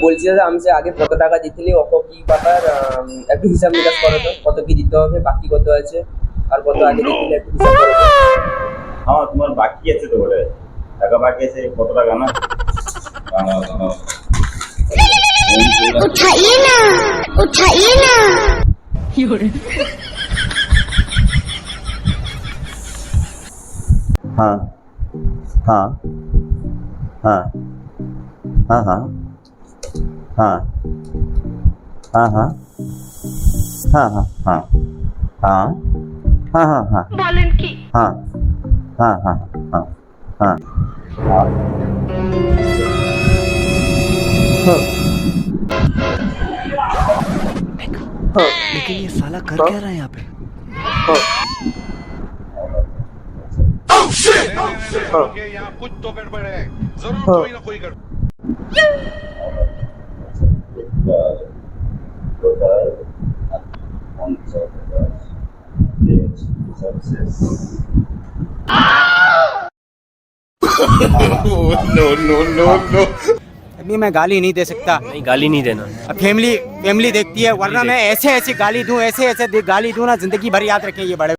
বলছি দাদা, আমি যে আগে কত টাকা দিতেলি অত কি ব্যাপার, একটু হিসাব নিকাশ করো তো, কত কি দিতে হবে, বাকি কত আছে, আর কত আগে দিতেলি একটু হিসাব করো তো। হ্যাঁ, তোমার বাকি আছে তো বলে টাকা বাকি আছে কত টাকা না? उठाइए ना उठाइए ना हाँ हाँ हाँ हाँ हाँ हाँ हाँ हाँ हाँ हाँ हाँ हाँ हाँ हाँ हाँ बोलें की हाँ हाँ हाँ हाँ हाँ लेकिन ये साला कर क्या रहा है यहाँ पे? यहाँ कुछ तो गड़बड़ है, जरूर कोई ना कोई गड़बड़। अभी मैं गाली नहीं दे सकता। नहीं, गाली नहीं देना। अब फैमिली देखती है, वरना मैं ऐसे ऐसी गाली दूं, ऐसे ऐसे गाली दूं ना, जिंदगी भर याद रखें ये बड़े